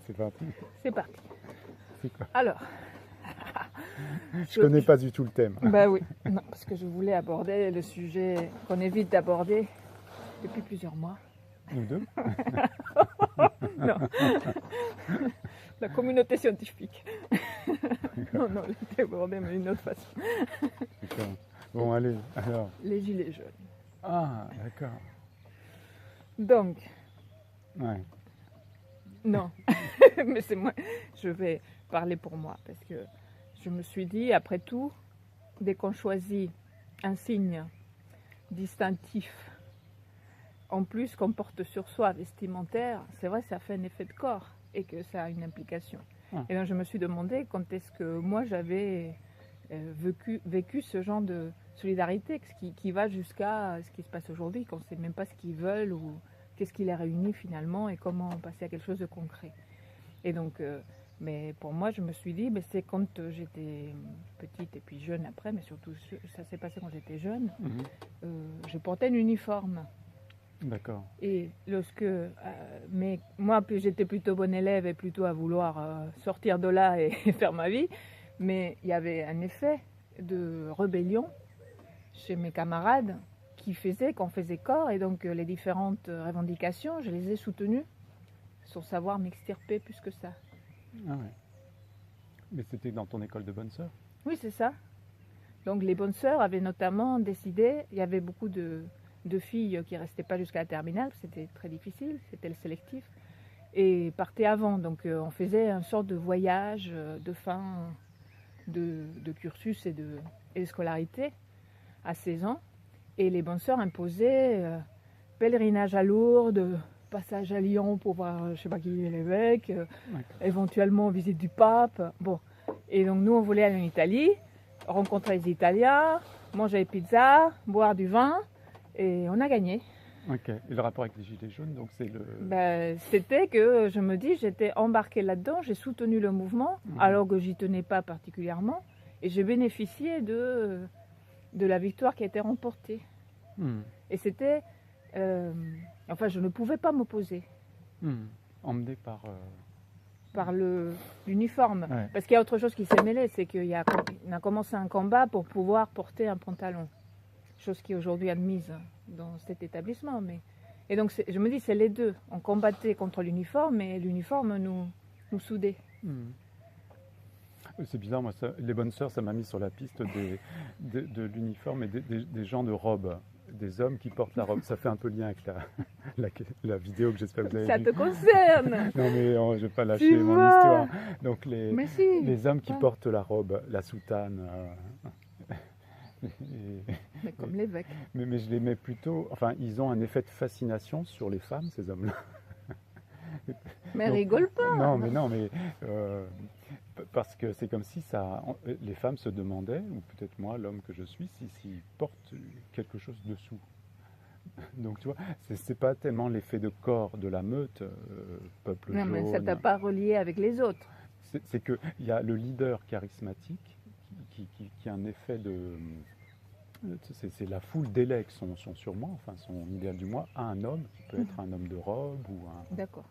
C'est parti. C'est parti. C'est quoi? Alors, Je connais pas du tout le thème. bah oui, non, parce que je voulais aborder le sujet qu'on évite d'aborder depuis plusieurs mois. Nous deux? Non, la communauté scientifique. Non, non, d'aborder, mais d'une autre façon. D'accord. Bon, allez, alors. Les gilets jaunes. Ah, d'accord. Donc, Ouais. non, mais c'est moi, je vais parler pour moi, parce que je me suis dit, après tout, dès qu'on choisit un signe distinctif, en plus qu'on porte sur soi vestimentaire, c'est vrai, ça fait un effet de corps et que ça a une implication. Ah. Et donc je me suis demandé quand est-ce que moi j'avais vécu ce genre de solidarité qui va jusqu'à ce qui se passe aujourd'hui, qu'on ne sait même pas ce qu'ils veulent ou qu'est-ce qui les réunit finalement et comment passer à quelque chose de concret. Et donc, mais pour moi, je me suis dit, mais c'est quand j'étais petite et puis jeune après, mais surtout ça s'est passé quand j'étais jeune, je portais un uniforme. D'accord. Et lorsque, mais moi, j'étais plutôt bonne élève et plutôt à vouloir sortir de là et faire ma vie, mais il y avait un effet de rébellion chez mes camarades qui faisait qu'on faisait corps, et donc les différentes revendications, je les ai soutenues sans savoir m'extirper plus que ça. Ah ouais. Mais c'était dans ton école de bonnes sœurs? Oui, c'est ça. Donc les bonnes sœurs avaient notamment décidé, il y avait beaucoup de filles qui ne restaient pas jusqu'à la terminale, c'était très difficile, c'était le sélectif, et partaient avant. Donc on faisait une sorte de voyage de fin de cursus et de scolarité à 16 ans. Et les bonnes sœurs imposaient pèlerinage à Lourdes, passage à Lyon pour voir je ne sais pas qui est l'évêque, éventuellement visite du pape. Bon. Et donc nous on voulait aller en Italie, rencontrer les Italiens, manger des pizzas, boire du vin, et on a gagné. Ok. Et le rapport avec les gilets jaunes, donc c'est le... Ben, c'était que je me dis, j'étais embarquée là-dedans, j'ai soutenu le mouvement, alors que j'y tenais pas particulièrement, et j'ai bénéficié de la victoire qui a été remportée. Et c'était... enfin, je ne pouvais pas m'opposer. Emmené par... Par l'uniforme. Ouais. Parce qu'il y a autre chose qui s'est mêlée, c'est qu'on a commencé un combat pour pouvoir porter un pantalon. Chose qui est aujourd'hui admise dans cet établissement. Et donc, je me dis, c'est les deux. On combattait contre l'uniforme, et l'uniforme nous soudait. C'est bizarre, moi, les bonnes sœurs, ça m'a mis sur la piste de l'uniforme et des gens de robe, des hommes qui portent la robe. Ça fait un peu lien avec la vidéo que j'espère que vous avez Ça vue. te concerne. Non mais je ne vais pas lâcher mon histoire. Donc Mais si. les hommes qui portent la robe, la soutane. Mais comme l'évêque. Mais je les mets plutôt... Enfin, ils ont un effet de fascination sur les femmes, ces hommes-là. Mais Donc, rigole pas. Non, mais parce que c'est comme si les femmes se demandaient, ou peut-être moi, l'homme que je suis, s'ils portent quelque chose dessous. Donc tu vois, c'est pas tellement l'effet de corps de la meute, peuple Non, jaune. mais ça t'a pas relié avec les autres. C'est qu'il y a le leader charismatique qui a un effet de... C'est la foule délègue son surmoi, enfin son idéal du moi, à un homme qui peut être un homme de robe ou un... D'accord.